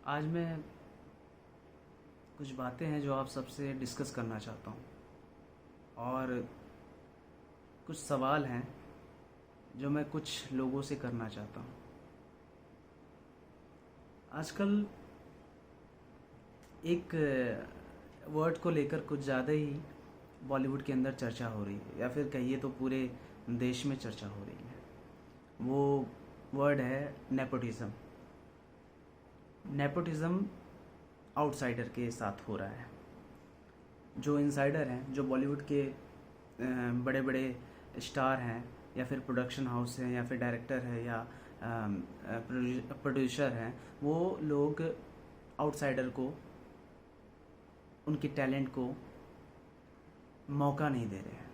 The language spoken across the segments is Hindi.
आज मैं कुछ बातें हैं जो आप सबसे डिस्कस करना चाहता हूँ और कुछ सवाल हैं जो मैं कुछ लोगों से करना चाहता हूँ। आजकल एक वर्ड को लेकर कुछ ज़्यादा ही बॉलीवुड के अंदर चर्चा हो रही है, या फिर कहिए तो पूरे देश में चर्चा हो रही है। वो वर्ड है नेपोटिज़म। नेपोटिज़म आउटसाइडर के साथ हो रहा है। जो इनसाइडर हैं, जो बॉलीवुड के बड़े बड़े स्टार हैं, या फिर प्रोडक्शन हाउस हैं, या फिर डायरेक्टर है, या प्रोड्यूसर हैं, वो लोग आउटसाइडर को, उनके टैलेंट को मौका नहीं दे रहे हैं।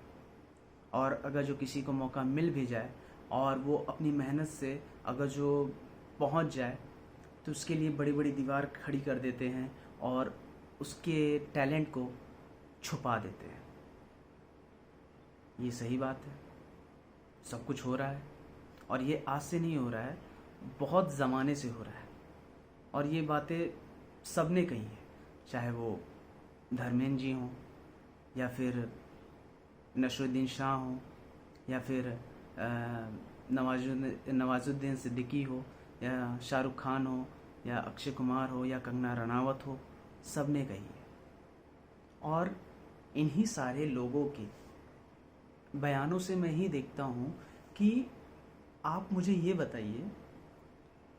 और अगर जो किसी को मौका मिल भी जाए और वो अपनी मेहनत से अगर जो पहुंच जाए, तो उसके लिए बड़ी बड़ी दीवार खड़ी कर देते हैं और उसके टैलेंट को छुपा देते हैं। ये सही बात है, सब कुछ हो रहा है, और ये आज से नहीं हो रहा है, बहुत ज़माने से हो रहा है। और ये बातें सबने कही हैं, चाहे वो धर्मेंद्र जी हों, या फिर नसरुद्दीन शाह हों, या फिर नवाजुद्दीन सिद्दीकी हो, या शाहरुख खान हो, या अक्षय कुमार हो, या कंगना रनावत हो, सब ने कही है। और इन्हीं सारे लोगों के बयानों से मैं ही देखता हूँ कि आप मुझे ये बताइए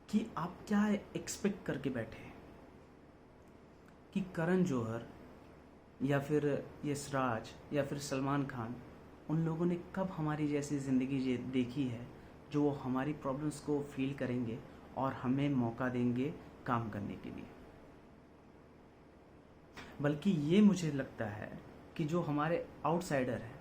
कि आप क्या एक्सपेक्ट करके बैठे हैं कि करण जौहर, या फिर यशराज, या फिर सलमान खान, उन लोगों ने कब हमारी जैसी ज़िंदगी देखी है जो वो हमारी प्रॉब्लम्स को फील करेंगे और हमें मौका देंगे काम करने के लिए। बल्कि ये मुझे लगता है कि जो हमारे आउटसाइडर हैं,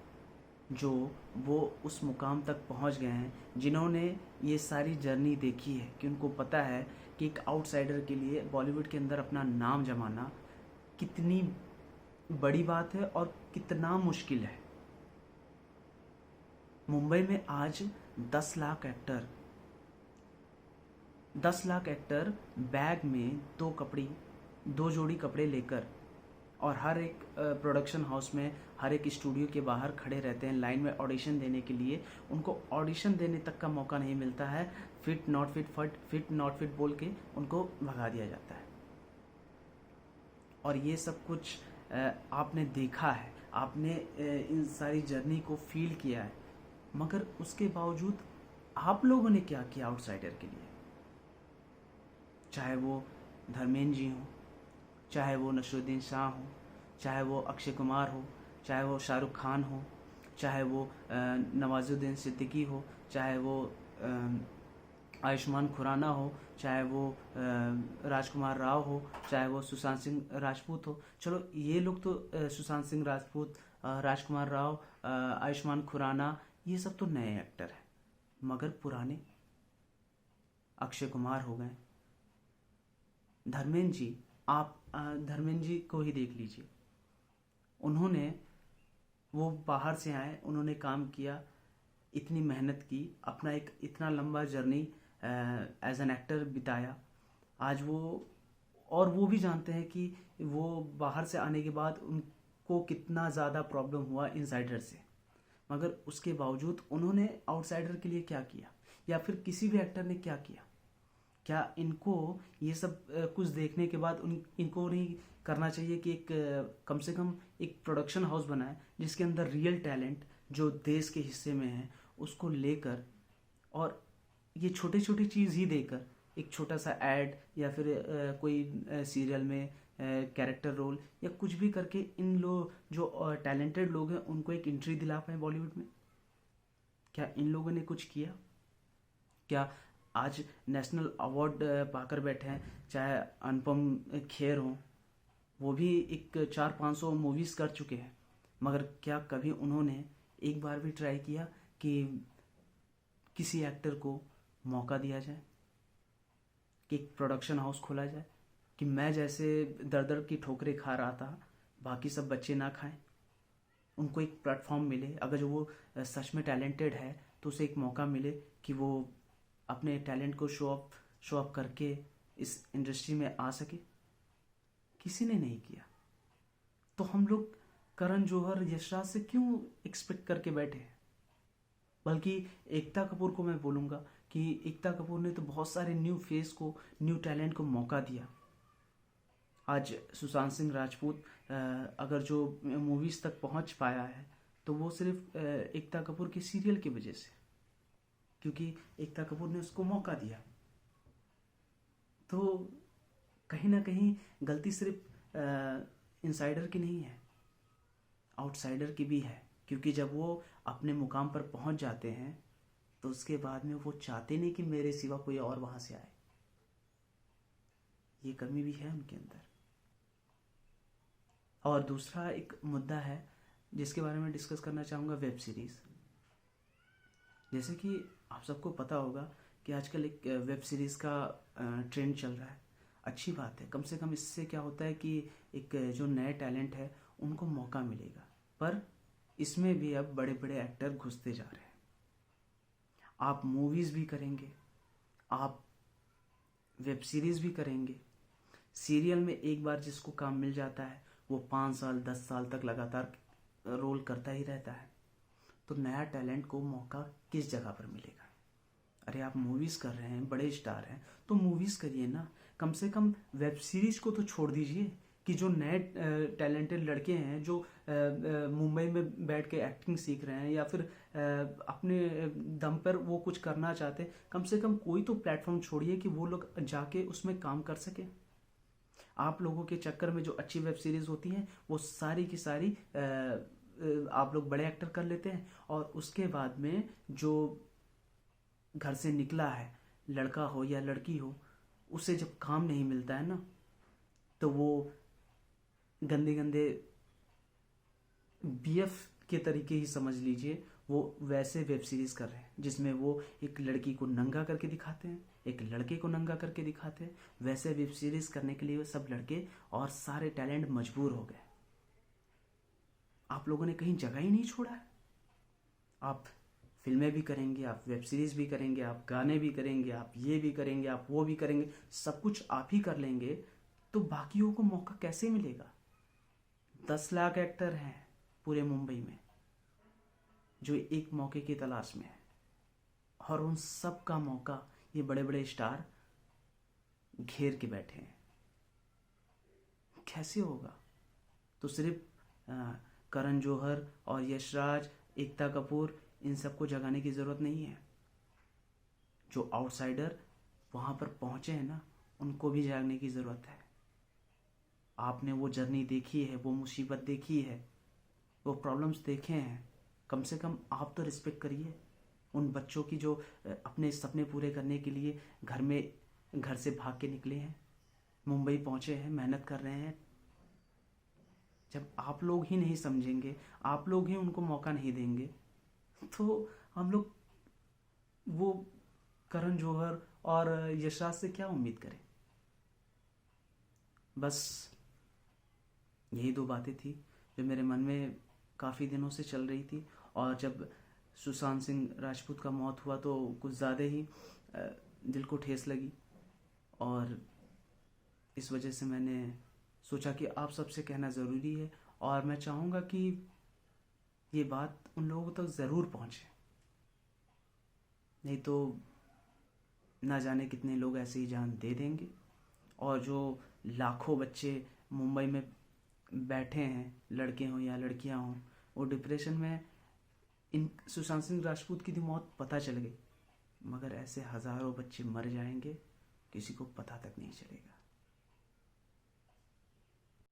जो वो उस मुकाम तक पहुंच गए हैं, जिन्होंने ये सारी जर्नी देखी है, कि उनको पता है कि एक आउटसाइडर के लिए बॉलीवुड के अंदर अपना नाम जमाना कितनी बड़ी बात है और कितना मुश्किल है। मुंबई में आज 10 लाख एक्टर बैग में दो जोड़ी कपड़े लेकर, और हर एक प्रोडक्शन हाउस में, हर एक स्टूडियो के बाहर खड़े रहते हैं लाइन में ऑडिशन देने के लिए। उनको ऑडिशन देने तक का मौका नहीं मिलता है। फिट नॉट फिट बोल के उनको भगा दिया जाता है। और ये सब कुछ आपने देखा है, आपने इन सारी जर्नी को फील किया है, मगर उसके बावजूद आप लोगों ने क्या किया आउटसाइडर के लिए? चाहे वो धर्मेंद्र जी हों, चाहे वो नसरुद्दीन शाह हो, चाहे वो अक्षय कुमार हो, चाहे वो शाहरुख खान हो, चाहे वो नवाजुद्दीन सिद्दीकी हो, चाहे वो आयुष्मान खुराना हो, चाहे वो राजकुमार राव हो, चाहे वो सुशांत सिंह राजपूत हो। चलो ये लोग तो सुशांत सिंह राजपूत, राजकुमार राव, आयुष्मान खुराना, ये सब तो नए एक्टर हैं, मगर पुराने अक्षय कुमार हो गए, धर्मेंद्र जी, आप धर्मेंद्र जी को ही देख लीजिए। उन्होंने, वो बाहर से आए, उन्होंने काम किया, इतनी मेहनत की, अपना एक इतना लंबा जर्नी एज एन एक्टर बिताया। आज वो भी जानते हैं कि वो बाहर से आने के बाद उनको कितना ज़्यादा प्रॉब्लम हुआ इनसाइडर से, मगर उसके बावजूद उन्होंने आउटसाइडर के लिए क्या किया, या फिर किसी भी एक्टर ने क्या किया? क्या इनको ये सब कुछ देखने के बाद इनको नहीं करना चाहिए कि एक कम से कम एक प्रोडक्शन हाउस बनाए, जिसके अंदर रियल टैलेंट जो देश के हिस्से में है उसको लेकर, और ये छोटी छोटी चीज़ ही देकर, एक छोटा सा ऐड, या फिर कोई सीरियल में कैरेक्टर रोल, या कुछ भी करके इन लोग जो टैलेंटेड लोग हैं उनको एक एंट्री दिला पाए बॉलीवुड में? क्या इन लोगों ने कुछ किया? क्या आज नेशनल अवार्ड पाकर बैठे हैं, चाहे अनुपम खेर हो, वो भी एक 400-500 मूवीज़ कर चुके हैं, मगर क्या कभी उन्होंने एक बार भी ट्राई किया कि किसी एक्टर को मौका दिया जाए, कि एक प्रोडक्शन हाउस खोला जाए, कि मैं जैसे दर दर की ठोकरें खा रहा था, बाकी सब बच्चे ना खाएं, उनको एक प्लेटफॉर्म मिले। अगर जो वो सच में टैलेंटेड है तो उसे एक मौका मिले कि वो अपने टैलेंट को शो अप करके इस इंडस्ट्री में आ सके? किसी ने नहीं किया। तो हम लोग करण जौहर, यशराज से क्यों एक्सपेक्ट करके बैठे हैं? बल्कि एकता कपूर को मैं बोलूँगा कि एकता कपूर ने तो बहुत सारे न्यू फेस को, न्यू टैलेंट को मौका दिया। आज सुशांत सिंह राजपूत अगर जो मूवीज़ तक पहुंच पाया है तो वो सिर्फ एकता कपूर के सीरियल की वजह से, क्योंकि एकता कपूर ने उसको मौका दिया। तो कहीं ना कहीं गलती सिर्फ इनसाइडर की नहीं है, आउटसाइडर की भी है। क्योंकि जब वो अपने मुकाम पर पहुंच जाते हैं तो उसके बाद में वो चाहते नहीं कि मेरे सिवा कोई और वहां से आए। ये कमी भी है उनके अंदर। और दूसरा एक मुद्दा है जिसके बारे में डिस्कस करना चाहूँगा, वेब सीरीज़। जैसे कि आप सबको पता होगा कि आजकल एक वेब सीरीज़ का ट्रेंड चल रहा है। अच्छी बात है, कम से कम इससे क्या होता है कि एक जो नए टैलेंट है उनको मौका मिलेगा। पर इसमें भी अब बड़े बड़े एक्टर घुसते जा रहे हैं। आप मूवीज़ भी करेंगे, आप वेब सीरीज़ भी करेंगे। सीरियल में एक बार जिसको काम मिल जाता है वो 5 साल 10 साल तक लगातार रोल करता ही रहता है। तो नया टैलेंट को मौका किस जगह पर मिलेगा? अरे आप मूवीज़ कर रहे हैं, बड़े स्टार हैं, तो मूवीज़ करिए ना। कम से कम वेब सीरीज को तो छोड़ दीजिए कि जो नए टैलेंटेड लड़के हैं जो मुंबई में बैठ के एक्टिंग सीख रहे हैं या फिर अपने दम पर वो कुछ करना चाहते हैं, कम से कम कोई तो प्लेटफॉर्म छोड़िए कि वो लोग जाके उसमें काम कर सके। आप लोगों के चक्कर में जो अच्छी वेब सीरीज होती हैं वो सारी की सारी आप लोग बड़े एक्टर कर लेते हैं, और उसके बाद में जो घर से निकला है, लड़का हो या लड़की हो, उसे जब काम नहीं मिलता है ना, तो वो गंदे गंदे बीएफ के तरीके ही समझ लीजिए, वो वैसे वेब सीरीज कर रहे हैं जिसमें वो एक लड़की को नंगा करके दिखाते हैं, एक लड़के को नंगा करके दिखाते हैं। वैसे वेब सीरीज करने के लिए सब लड़के और सारे टैलेंट मजबूर हो गए। आप लोगों ने कहीं जगह ही नहीं छोड़ा है। आप फिल्में भी करेंगे, आप वेब सीरीज भी करेंगे, आप गाने भी करेंगे, आप ये भी करेंगे, आप वो भी करेंगे, सब कुछ आप ही कर लेंगे, तो बाकियों को मौका कैसे मिलेगा? 10 लाख एक्टर हैं पूरे मुंबई में जो एक मौके की तलाश में है, और उन सब का मौका ये बड़े बड़े स्टार घेर के बैठे हैं। कैसे होगा? तो सिर्फ करण जौहर और यशराज, एकता कपूर, इन सबको जगाने की ज़रूरत नहीं है। जो आउटसाइडर वहाँ पर पहुँचे हैं ना, उनको भी जागने की ज़रूरत है। आपने वो जर्नी देखी है, वो मुसीबत देखी है, वो प्रॉब्लम्स देखे हैं, कम से कम आप तो रिस्पेक्ट करिए उन बच्चों की जो अपने सपने पूरे करने के लिए घर से भाग के निकले हैं, मुंबई पहुँचे हैं, मेहनत कर रहे हैं। जब आप लोग ही नहीं समझेंगे, आप लोग ही उनको मौका नहीं देंगे, तो हम लोग वो करण जौहर और यशराज से क्या उम्मीद करें? बस यही 2 बातें थी जो मेरे मन में काफ़ी दिनों से चल रही थी। और जब सुशांत सिंह राजपूत का मौत हुआ तो कुछ ज़्यादा ही दिल को ठेस लगी, और इस वजह से मैंने सोचा कि आप सबसे कहना ज़रूरी है। और मैं चाहूँगा कि ये बात उन लोगों तक ज़रूर पहुँचे, नहीं तो ना जाने कितने लोग ऐसे ही जान दे देंगे। और जो लाखों बच्चे मुंबई में बैठे हैं, लड़के हों या लड़कियां हों, वो डिप्रेशन में, इन सुशांत सिंह राजपूत की थी मौत पता चल गई, मगर ऐसे हज़ारों बच्चे मर जाएंगे, किसी को पता तक नहीं चलेगा।